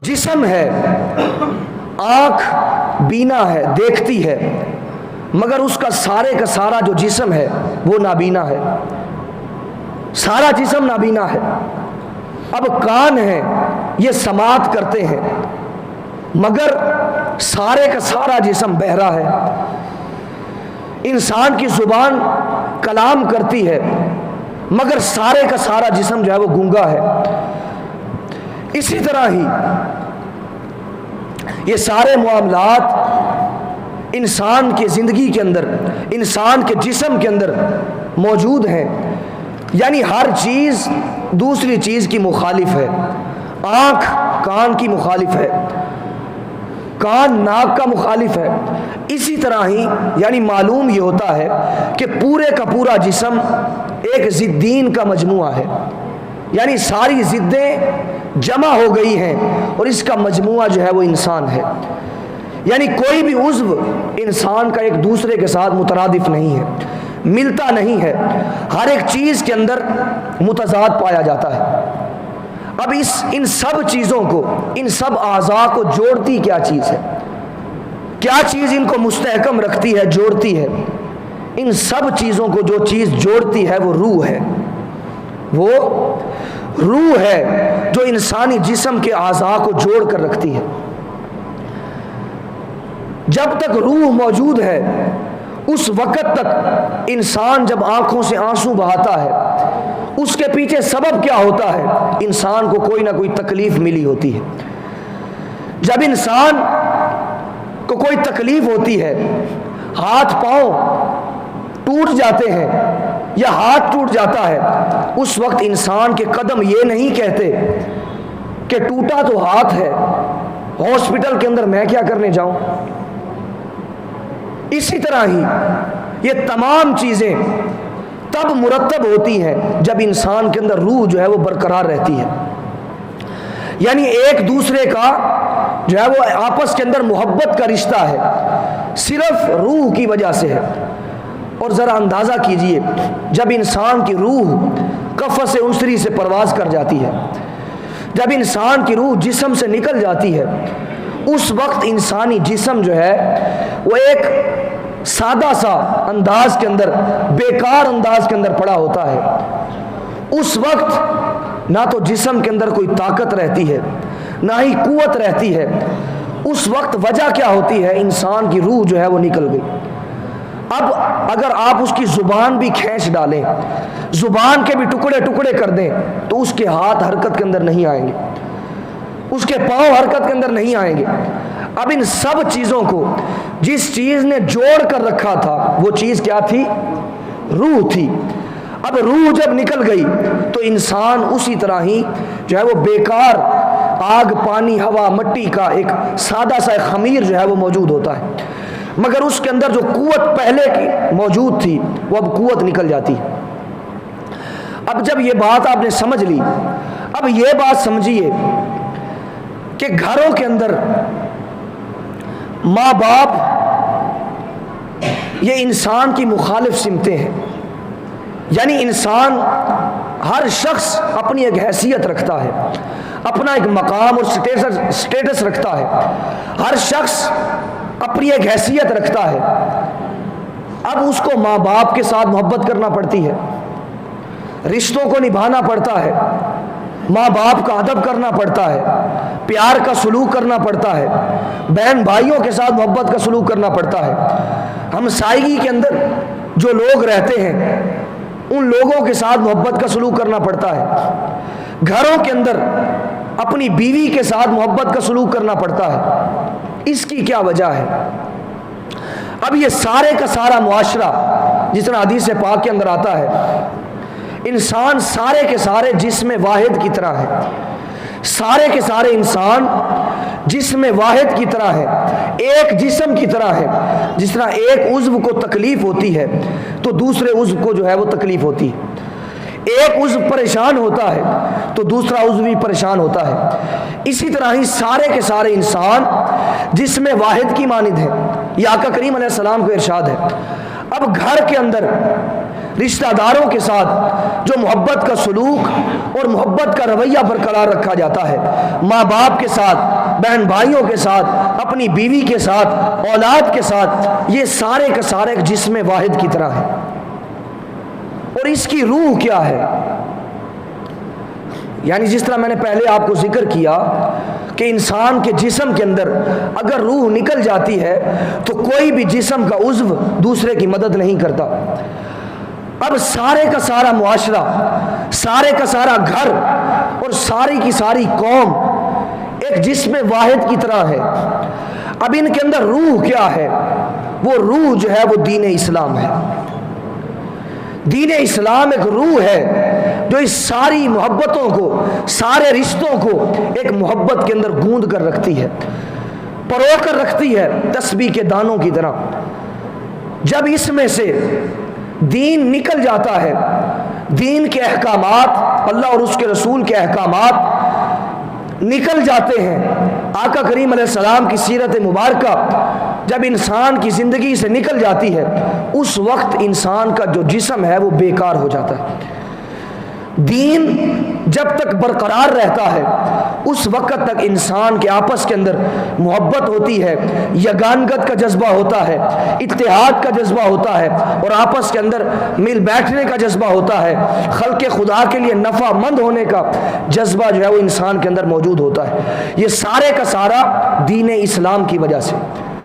جسم ہے، آنکھ بینا ہے، دیکھتی ہے، مگر اس کا سارا جو جسم ہے وہ نابینا ہے، سارا جسم نابینا ہے۔ اب کان ہے، یہ سماعت کرتے ہیں، مگر سارا جسم بہرا ہے۔ انسان کی زبان کلام کرتی ہے، مگر سارا جسم جو ہے وہ گونگا ہے۔ اسی طرح ہی یہ سارے معاملات انسان کی زندگی کے اندر، انسان کے جسم کے اندر موجود ہیں، یعنی ہر چیز دوسری چیز کی مخالف ہے۔ آنکھ کان کی مخالف ہے، کان ناک کا مخالف ہے۔ اسی طرح ہی یعنی معلوم یہ ہوتا ہے کہ پورے کا پورا جسم ایک ضدین کا مجموعہ ہے، یعنی ساری ضدیں جمع ہو گئی ہیں اور اس کا مجموعہ جو ہے وہ انسان ہے۔ یعنی کوئی بھی عضو انسان کا ایک دوسرے کے ساتھ مترادف نہیں ہے، ملتا نہیں ہے، ہر ایک چیز کے اندر متضاد پایا جاتا ہے۔ اب ان سب چیزوں کو، ان سب اعضاء کو جوڑتی کیا چیز ہے؟ کیا چیز ان کو مستحکم رکھتی ہے، جوڑتی ہے؟ ان سب چیزوں کو جو چیز جوڑتی ہے وہ روح ہے۔ وہ روح ہے جو انسانی جسم کے اعضاء کو جوڑ کر رکھتی ہے۔ جب تک روح موجود ہے اس وقت تک انسان جب آنکھوں سے آنسو بہاتا ہے، اس کے پیچھے سبب کیا ہوتا ہے؟ انسان کو کوئی نہ کوئی تکلیف ملی ہوتی ہے۔ جب انسان کو کوئی تکلیف ہوتی ہے، ہاتھ پاؤں ٹوٹ جاتے ہیں یا ہاتھ ٹوٹ جاتا ہے، اس وقت انسان کے قدم یہ نہیں کہتے کہ ٹوٹا تو ہاتھ ہے، ہاسپٹل کے اندر میں کیا کرنے جاؤں۔ اسی طرح ہی یہ تمام چیزیں تب مرتب ہوتی ہیں جب انسان کے اندر روح جو ہے وہ برقرار رہتی ہے، یعنی ایک دوسرے کا جو ہے وہ آپس کے اندر محبت کا رشتہ ہے، صرف روح کی وجہ سے ہے۔ اور ذرا اندازہ کیجئے، جب انسان کی روح قفس عنصری سے پرواز کر جاتی ہے، جب انسان کی روح جسم سے نکل جاتی ہے، اس وقت انسانی جسم جو ہے وہ ایک سادہ سا انداز کے اندر، بیکار انداز کے اندر پڑا ہوتا ہے۔ اس وقت نہ تو جسم کے اندر کوئی طاقت رہتی ہے، نہ ہی قوت رہتی ہے۔ اس وقت وجہ کیا ہوتی ہے؟ انسان کی روح جو ہے وہ نکل گئی۔ اب اگر آپ اس کی زبان بھی کھینچ ڈالیں، زبان کے بھی ٹکڑے ٹکڑے کر دیں، تو اس کے ہاتھ حرکت کے اندر نہیں آئیں گے، اس کے پاؤں حرکت کے اندر نہیں آئیں گے۔ اب ان سب چیزوں کو جس چیز نے جوڑ کر رکھا تھا وہ چیز کیا تھی؟ روح تھی۔ اب روح جب نکل گئی تو انسان اسی طرح ہی جو ہے وہ بیکار آگ، پانی، ہوا، مٹی کا ایک سادہ سا خمیر جو ہے وہ موجود ہوتا ہے، مگر اس کے اندر جو قوت پہلے کی موجود تھی وہ اب قوت نکل جاتی ہے۔ اب جب یہ بات آپ نے سمجھ لی، اب یہ بات سمجھیے کہ گھروں کے اندر ماں باپ یہ انسان کی مخالف سمتیں ہیں، یعنی انسان، ہر شخص اپنی ایک حیثیت رکھتا ہے، اپنا ایک مقام اور سٹیٹس رکھتا ہے، ہر شخص اپنی ایک حیثیت رکھتا ہے۔ اب اس کو ماں باپ کے ساتھ محبت کرنا پڑتی ہے، رشتوں کو نبھانا پڑتا ہے، ماں باپ کا ادب کرنا پڑتا ہے، پیار کا سلوک کرنا پڑتا ہے، بہن بھائیوں کے ساتھ محبت کا سلوک کرنا پڑتا ہے، ہمسائیگی کے اندر جو لوگ رہتے ہیں ان لوگوں کے ساتھ محبت کا سلوک کرنا پڑتا ہے، گھروں کے اندر اپنی بیوی کے ساتھ محبت کا سلوک کرنا پڑتا ہے۔ اس کی کیا وجہ ہے؟ اب یہ سارے کا سارا معاشرہ، جس طرح حدیث پاک کے اندر آتا ہے، انسان سارے کے سارے جسم واحد کی طرح ہے، سارے کے سارے انسان جسم واحد کی طرح ہے، ایک جسم کی طرح ہے۔ جس طرح ایک عضو کو تکلیف ہوتی ہے تو دوسرے عضو کو جو ہے وہ تکلیف ہوتی ہے، ایک عضو پریشان ہوتا ہے تو دوسرا عضو بھی پریشان ہوتا ہے۔ اسی طرح ہی سارے کے سارے انسان جسم واحد کی مانند ہے، یہ آقا کریم علیہ السلام کو ارشاد ہے۔ اب گھر کے اندر رشتہ داروں کے ساتھ جو محبت کا سلوک اور محبت کا رویہ برقرار رکھا جاتا ہے، ماں باپ کے ساتھ، بہن بھائیوں کے ساتھ، اپنی بیوی کے ساتھ، اولاد کے ساتھ، یہ سارے کا سارے ایک جسم واحد کی طرح ہے۔ اور اس کی روح کیا ہے؟ یعنی جس طرح میں نے پہلے آپ کو ذکر کیا کہ انسان کے جسم کے اندر اگر روح نکل جاتی ہے تو کوئی بھی جسم کا عضو دوسرے کی مدد نہیں کرتا۔ اب سارے کا سارا معاشرہ، سارے کا سارا گھر اور ساری کی ساری قوم ایک جسم واحد کی طرح ہے۔ اب ان کے اندر روح کیا ہے؟ وہ روح جو ہے وہ دین اسلام ہے۔ دین اسلام ایک روح ہے جو اس ساری محبتوں کو، سارے رشتوں کو ایک محبت کے اندر گوندھ کر رکھتی ہے، پرو کر رکھتی ہے، تسبیح کے دانوں کی طرح۔ جب اس میں سے دین نکل جاتا ہے، دین کے احکامات، اللہ اور اس کے رسول کے احکامات نکل جاتے ہیں، آقا کریم علیہ السلام کی سیرت مبارکہ جب انسان کی زندگی سے نکل جاتی ہے، اس وقت انسان کا جو جسم ہے وہ بیکار ہو جاتا ہے۔ دین جب تک برقرار رہتا ہے اس وقت تک انسان کے آپس کے اندر محبت ہوتی ہے، یگانگت کا جذبہ ہوتا ہے، اتحاد کا جذبہ ہوتا ہے، اور آپس کے اندر مل بیٹھنے کا جذبہ ہوتا ہے، خلق خدا کے لیے نفع مند ہونے کا جذبہ جو ہے وہ انسان کے اندر موجود ہوتا ہے۔ یہ سارے کا سارا دین اسلام کی وجہ سے۔